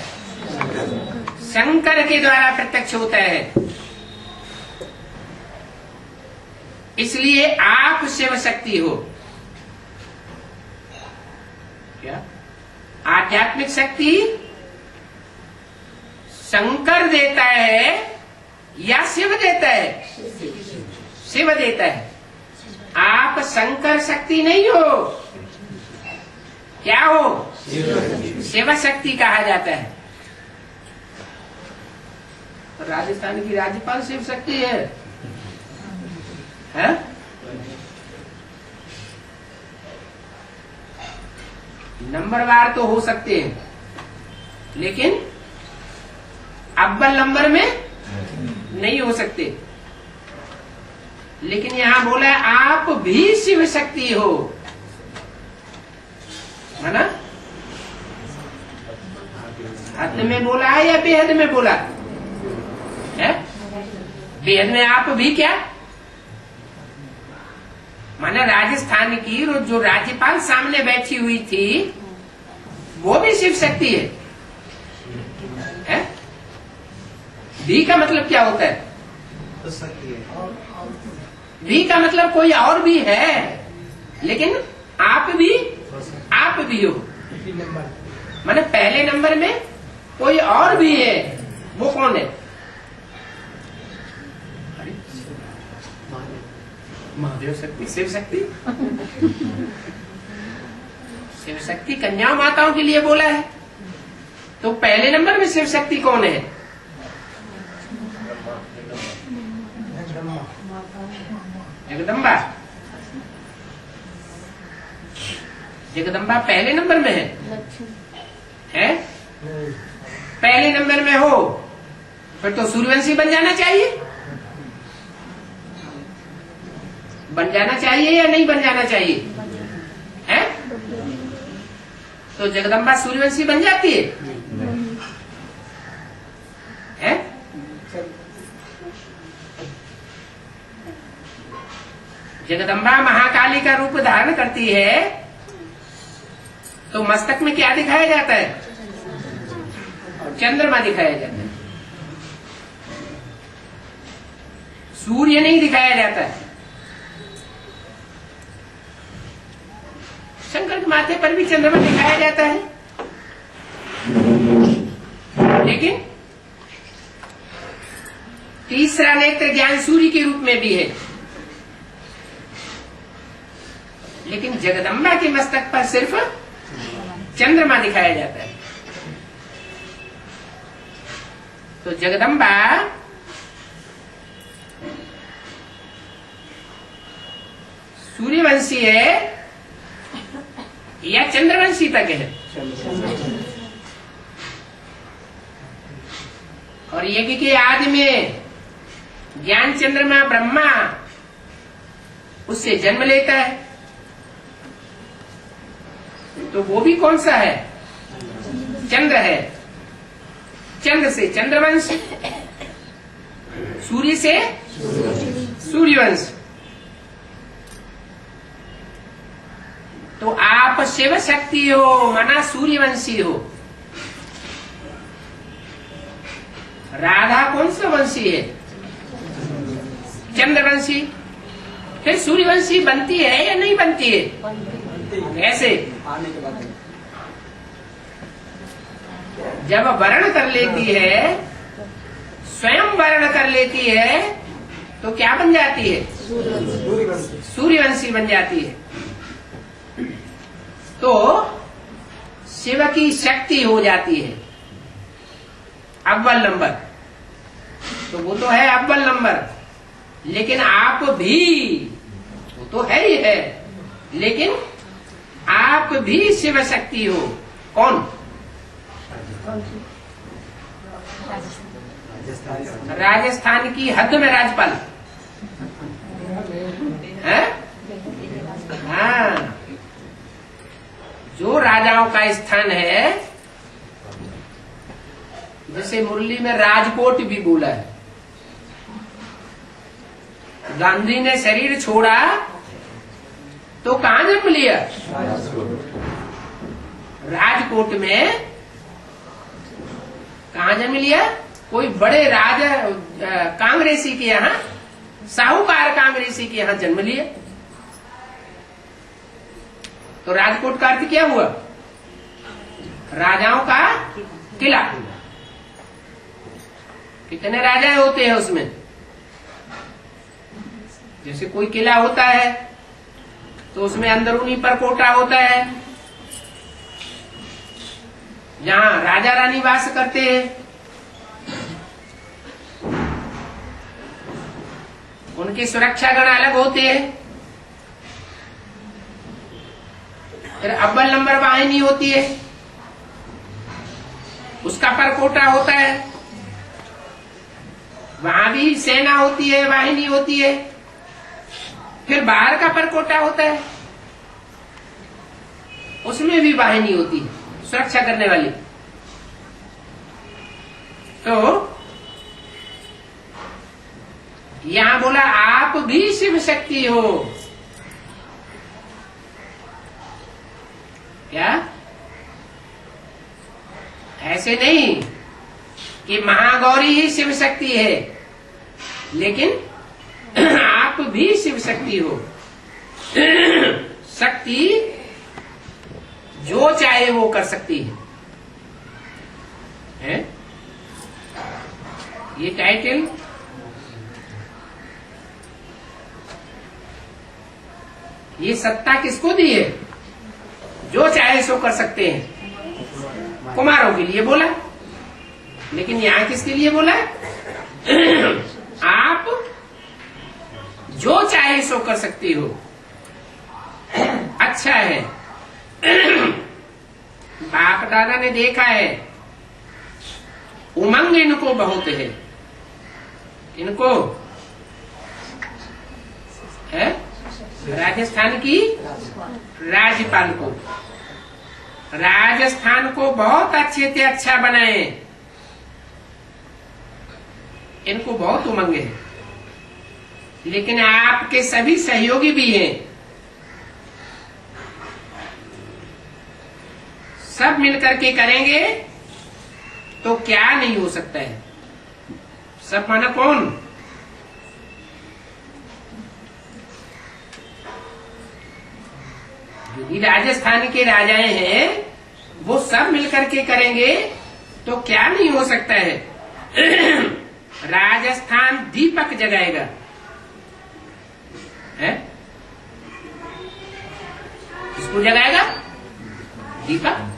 Speaker 1: शंकर के द्वारा प्रत्यक्ष होता है। इसलिए आप शिव शक्ति हो। क्या आध्यात्मिक शक्ति शंकर देता है या शिव देता है? शिव देता है। आप शंकर शक्ति नहीं हो, क्या हो? शिव शक्ति कहा जाता है। राजस्थान की राज्यपाल शिव शक्ति है? नंबरवार तो हो सकते हैं, लेकिन अव्वल नंबर में नहीं हो सकते। लेकिन यहां बोला आप भी शिव शक्ति हो, है ना? हद में बोला है या बेहद में बोला है? बेहद में आप भी क्या माना? राजस्थान की जो राज्यपाल सामने बैठी हुई थी वो भी शिव शक्ति है? भी का मतलब क्या होता है? भी का मतलब कोई और भी है, लेकिन आप भी हो। माने पहले नंबर में कोई और भी है, वो कौन है? महादेव शक्ति, शिव शक्ति। शिव शक्ति कन्या माताओं के लिए बोला है। तो पहले नंबर में शिव शक्ति कौन है? जगदम्बा। जगदम्बा पहले नंबर में है? पहले नंबर में हो फिर तो सूर्यवंशी बन जाना चाहिए। बन जाना चाहिए या नहीं बन जाना चाहिए? है? तो जगदम्बा सूर्यवंशी बन जाती है? जगदम्बा महाकाली का रूप धारण करती है तो मस्तक में क्या दिखाया जाता है? चंद्रमा दिखाया जाता है, सूर्य नहीं दिखाया जाता है। शंकर के माथे पर भी चंद्रमा दिखाया जाता है, लेकिन तीसरा नेत्र ज्ञान सूर्य के रूप में भी है। लेकिन जगदम्बा के मस्तक पर सिर्फ चंद्रमा दिखाया जाता है। तो जगदम्बा सूर्यवंशी है या चंद्रवंशी तक है? और यज्ञ के आदि में ज्ञान चंद्रमा ब्रह्मा उससे जन्म लेता है, तो वो भी कौन सा है? चंद्र है। चंद्र से चंद्रवंश, सूर्य से सूर्यवंश। तो आप शिव शक्ति हो, माना सूर्यवंशी हो। राधा कौन सा वंशी है? चंद्रवंशी। फिर सूर्यवंशी बनती है या नहीं बनती है? ऐसे जब वर्ण कर लेती है, स्वयं वर्ण कर लेती है, तो क्या बन जाती है? सूर्यवंशी बन जाती है। तो शिव की शक्ति हो जाती है अव्वल नंबर। तो वो तो है अव्वल नंबर, लेकिन आप भी, वो तो है ही है, लेकिन आप भी शिव शक्ति हो। कौन? राजस्थान की हद में राजपाल है? हाँ, जो राजाओं का स्थान है, जैसे मुरली में राजकोट भी बोला है। गांधी ने शरीर छोड़ा तो कहां जन्म लिया? राजकोट में। कहां जन्म लिया? कोई बड़े राजा कांग्रेसी के यहाँ, साहूकार कांग्रेसी के यहाँ जन्म लिया। तो राजकोट का अर्थ क्या हुआ? राजाओं का किला। कितने राजा होते हैं उसमें? जैसे कोई किला होता है तो उसमें अंदरूनी परकोटा होता है, जहां राजा रानी वास करते हैं। उनकी सुरक्षा गण अलग होते हैं। फिर अव्वल नंबर वाहिनी होती है, उसका परकोटा होता है। वहां भी सेना होती है, वाहिनी होती है। फिर बाहर का परकोटा होता है, उसमें भी वाहिनी होती है सुरक्षा करने वाली। तो यहां बोला आप भी शिव शक्ति हो। क्या? ऐसे नहीं कि महागौरी ही शिव शक्ति है, लेकिन आप भी शिव शक्ति हो। शक्ति जो चाहे वो कर सकती है? ये टाइटल ये सत्ता किसको दी है? जो चाहे सो कर सकते हैं। कुमारों के लिए बोला, लेकिन यहां किसके लिए बोला? आप जो चाहे सो कर सकती हो। अच्छा है, बाप दादा ने देखा है, उमंग इनको बहुत है। इनको है राजस्थान की राज्यपाल को, राजस्थान को बहुत अच्छे से अच्छा बनाए। इनको बहुत उमंग है, लेकिन आपके सभी सहयोगी भी हैं। सब मिलकर के करेंगे तो क्या नहीं हो सकता है। सब माना कौन? यदि राजस्थान के राजाएं हैं, वो सब मिलकर के करेंगे तो क्या नहीं हो सकता है। राजस्थान दीपक जगाएगा, है? किसको जगाएगा? दीपक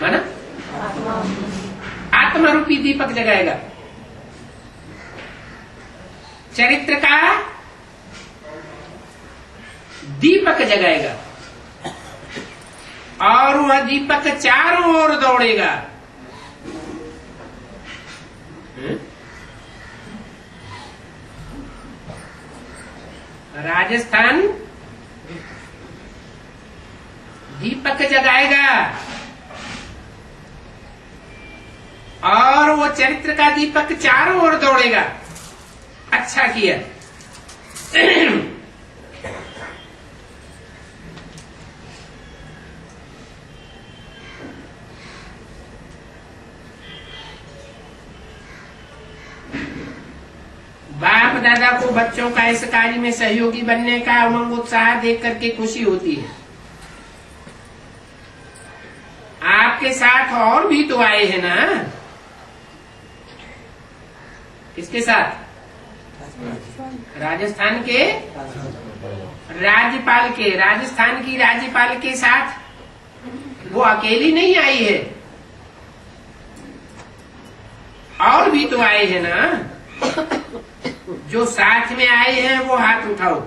Speaker 1: माना आत्मा रूपी दीपक जगाएगा, चरित्र का दीपक जगाएगा, और वह दीपक चारों ओर दौड़ेगा। राजस्थान दीपक जगाएगा और वो चरित्र का दीपक चारों ओर दौड़ेगा। अच्छा किया। बाप दादा को बच्चों का इस कार्य में सहयोगी बनने का उमंग उत्साह देख करके खुशी होती है। आपके साथ और भी तो आए हैं ना। किसके साथ? राजस्थान के राज्यपाल के, राजस्थान की राज्यपाल के साथ वो अकेली नहीं आई है, और भी तो आए हैं ना। जो साथ में आए हैं वो हाथ उठाओ।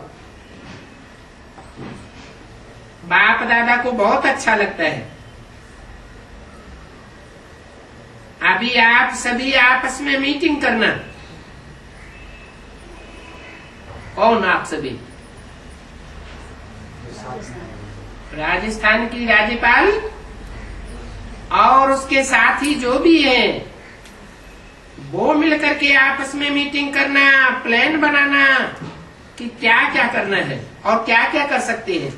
Speaker 1: बाप दादा को बहुत अच्छा लगता है। अभी आप सभी आपस में मीटिंग करना। कौन आप सभी? राजस्थान की राज्यपाल और उसके साथी जो भी हैं, वो मिलकर के आपस में मीटिंग करना, प्लान बनाना कि क्या क्या करना है और क्या क्या कर सकते हैं,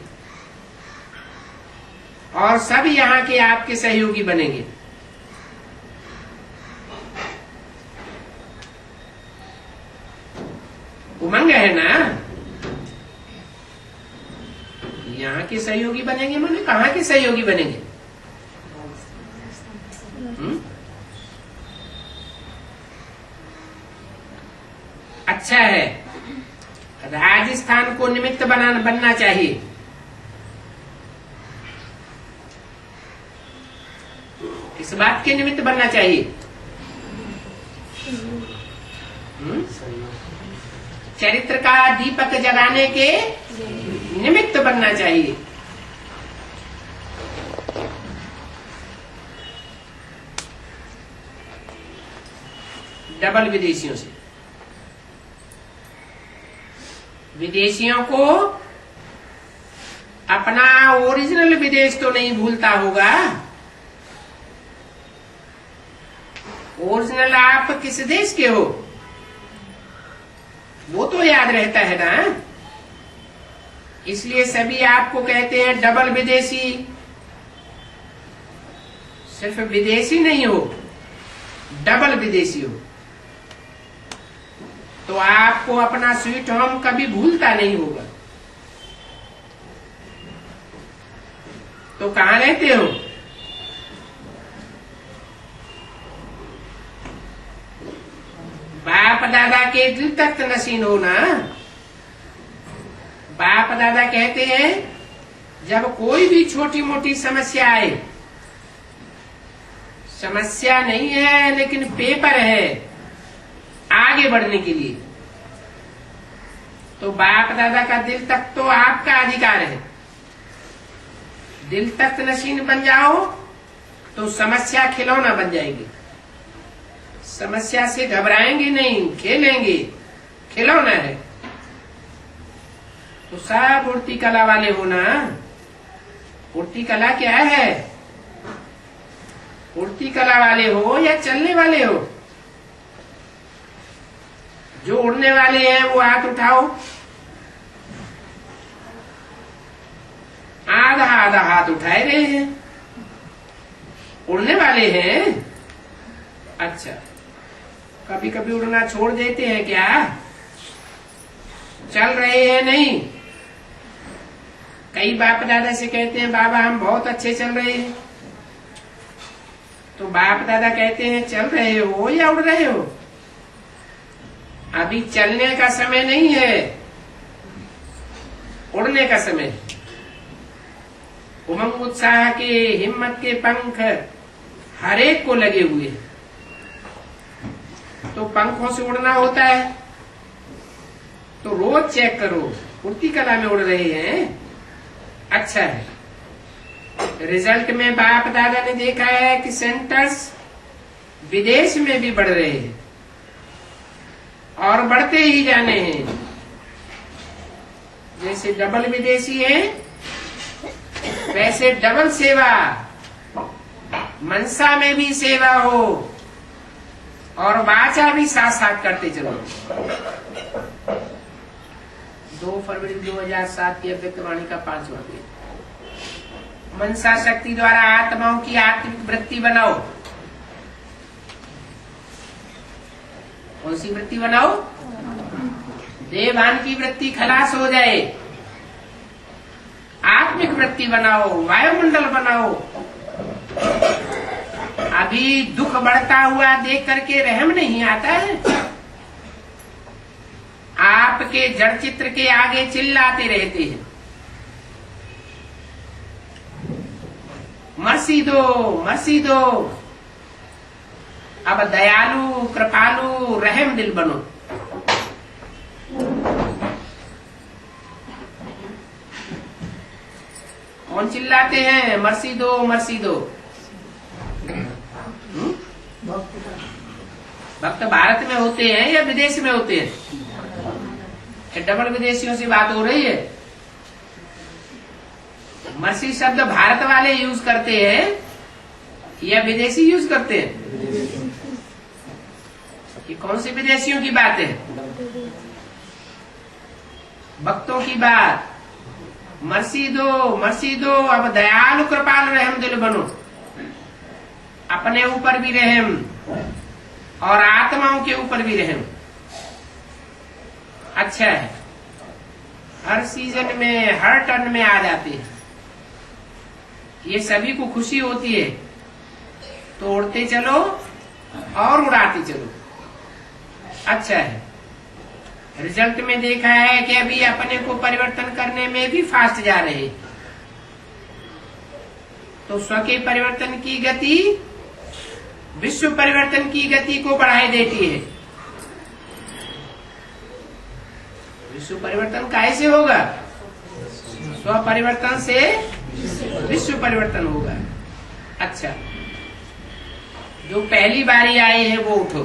Speaker 1: और सब यहाँ के आपके सहयोगी बनेंगे। उमंग है ना। यहाँ के सहयोगी बनेंगे, माने कहाँ के सहयोगी बनेंगे? अच्छा है। राजस्थान को निमित्त बनना चाहिए। किस बात के निमित्त बनना चाहिए? चरित्र का दीपक जगाने के निमित्त बनना चाहिए। डबल विदेशियों से। विदेशियों को अपना ओरिजिनल विदेश तो नहीं भूलता होगा। ओरिजिनल आप किस देश के हो वो तो याद रहता है ना। इसलिए सभी आपको कहते हैं डबल विदेशी। सिर्फ विदेशी नहीं हो, डबल विदेशी हो, तो आपको अपना स्वीट होम कभी भूलता नहीं होगा। तो कहाँ रहते हो? बाप दादा के दिल तक नसीन हो ना। बाप दादा कहते हैं जब कोई भी छोटी मोटी समस्या आए, समस्या नहीं है लेकिन पेपर है आगे बढ़ने के लिए, तो बाप दादा का दिल तक तो आपका अधिकार है। दिल तक नशीन बन जाओ तो समस्या खिलौना बन जाएगी। समस्या से घबराएंगे नहीं, खेलेंगे, खिलौना है। तो सब उड़ती कला वाले हो ना। उड़ती कला क्या है? उड़ती कला वाले हो या चलने वाले हो? जो उड़ने वाले हैं वो हाथ उठाओ। आधा आधा हाथ उठाए रहे हैं। उड़ने वाले हैं। अच्छा, कभी कभी उड़ना छोड़ देते हैं क्या? चल रहे हैं नहीं? कई बाप दादा से कहते हैं बाबा हम बहुत अच्छे चल रहे हैं, तो बाप दादा कहते हैं चल रहे हो या उड़ रहे हो? अभी चलने का समय नहीं है, उड़ने का समय। उमंग उत्साह के, हिम्मत के पंख हर एक को लगे हुए हैं। तो पंखों से उड़ना होता है, तो रोज चेक करो उड़ती कला में उड़ रहे हैं। अच्छा है, रिजल्ट में बाप दादा ने देखा है कि सेंटर्स विदेश में भी बढ़ रहे हैं और बढ़ते ही जाने हैं। जैसे डबल विदेशी है वैसे डबल सेवा, मनसा में भी सेवा हो और वाचा भी साथ साथ करते चलो। 2 फरवरी 2007 की अव्यक्तवाणी का 5वां दिन। मनसा शक्ति द्वारा आत्माओं की आत्मिक वृत्ति बनाओ। कौन सी वृत्ति बनाओ? देवान की वृत्ति खलास हो जाए, आत्मिक वृत्ति बनाओ, वायुमंडल बनाओ। अभी दुख बढ़ता हुआ देख करके रहम नहीं आता है। आपके जड़ चित्र के आगे चिल्लाते रहते हैं, मर्सी दो मर्सी दो। अब दयालु कृपालु रहम दिल बनो। कौन चिल्लाते हैं मर्सी दो मर्सी दो? भक्त भारत में होते हैं या विदेश में होते हैं? डबल विदेशियों से बात हो रही है। मर्सी शब्द भारत वाले यूज करते हैं या विदेशी यूज करते हैं? ये कौन सी विदेशियों की बात है? भक्तों की बात। मर्सी दो। अब दयालु कृपाल रहम दिल बनो। अपने ऊपर भी रहम और आत्माओं के ऊपर भी रहम। अच्छा है, हर सीजन में हर टर्न में आ जाते हैं, ये सभी को खुशी होती है। तो उड़ते चलो और उड़ाते चलो। अच्छा है, रिजल्ट में देखा है कि अभी अपने को परिवर्तन करने में भी फास्ट जा रहे। तो स्व के परिवर्तन की गति विश्व परिवर्तन की गति को बढ़ाई देती है। विश्व परिवर्तन कैसे होगा? स्व परिवर्तन से विश्व परिवर्तन होगा। अच्छा, जो पहली बारी आए हैं वो उठो।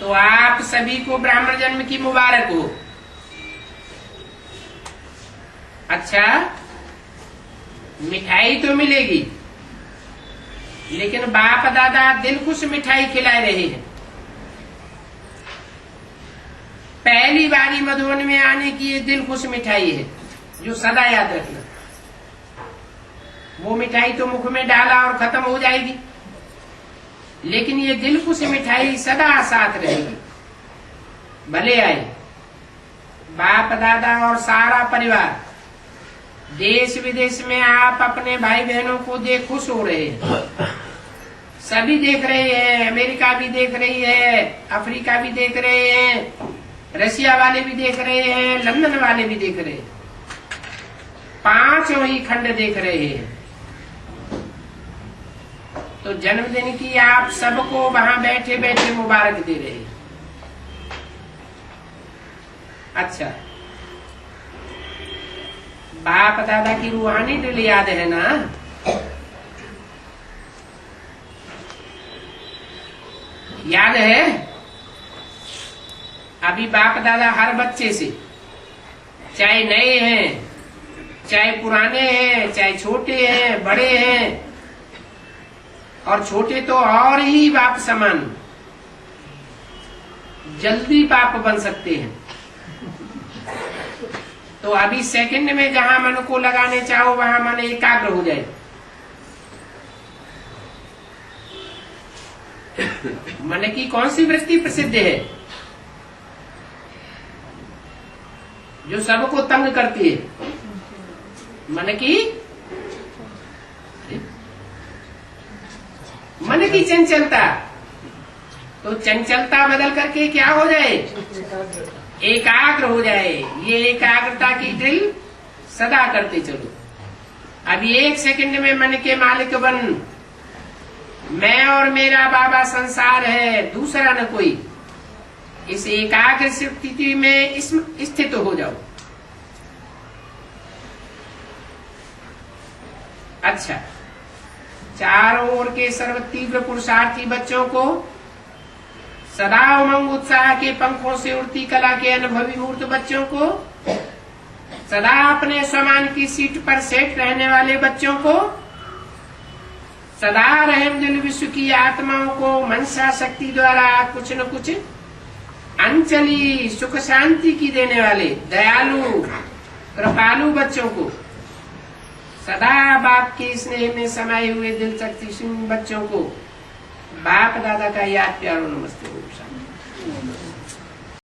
Speaker 1: तो आप सभी को ब्राह्मण जन्म की मुबारक हो। अच्छा, मिठाई तो मिलेगी, लेकिन बाप दादा दिल खुश मिठाई खिला रहे हैं। पहली बारी मधुबन में आने की ये दिल खुश मिठाई है, जो सदा याद रखना। वो मिठाई तो मुख में डाला और खत्म हो जाएगी, लेकिन ये दिल खुश मिठाई सदा साथ रहेगी। भले आए बाप दादा और सारा परिवार। देश विदेश में आप अपने भाई बहनों को देख खुश हो रहे हैं। सभी देख रहे हैं, अमेरिका भी देख रही है, अफ्रीका भी देख रहे हैं, रशिया वाले भी देख रहे हैं, लंदन वाले भी देख रहे हैं। 5 ही खंड देख रहे हैं। तो जन्मदिन की आप सबको वहां बैठे बैठे मुबारक दे रहे हैं। अच्छा, बाप दादा की रूहानी दिल याद है ना? याद है? अभी बाप दादा हर बच्चे से, चाहे नए हैं चाहे पुराने हैं, चाहे छोटे हैं बड़े हैं, और छोटे तो और ही बाप समान, जल्दी बाप बन सकते हैं। तो अभी सेकंड में जहां मन को लगाने चाहो वहां मन एकाग्र हो जाए। मन की कौन सी वृत्ति प्रसिद्ध है जो सबको तंग करती है? मन की चंचलता। तो चंचलता बदल करके क्या हो जाए? एकाग्र हो जाए। ये एकाग्रता की ड्रिल सदा करते चलो। अब 1 सेकंड में मन के मालिक बन मैं और मेरा बाबा संसार है, दूसरा न कोई। इस एकाग्र स्थिति में स्थित हो जाओ। अच्छा, चारों ओर के सर्व तीव्र पुरुषार्थी बच्चों को, सदा उमंग उत्साह के पंखों से उड़ती कला के अनुभवी मूर्त बच्चों को, सदा अपने स्वमान की सीट पर सेट रहने वाले बच्चों को, सदा रहम दिल विश्व की आत्माओं को मनसा शक्ति द्वारा कुछ न कुछ अंचली सुख शांति की देने वाले दयालु कृपालु बच्चों को, सदा बाप के स्नेह में समाये हुए दिल शक्ति बच्चों को बाप दादा का याद प्यारो नमस्ते।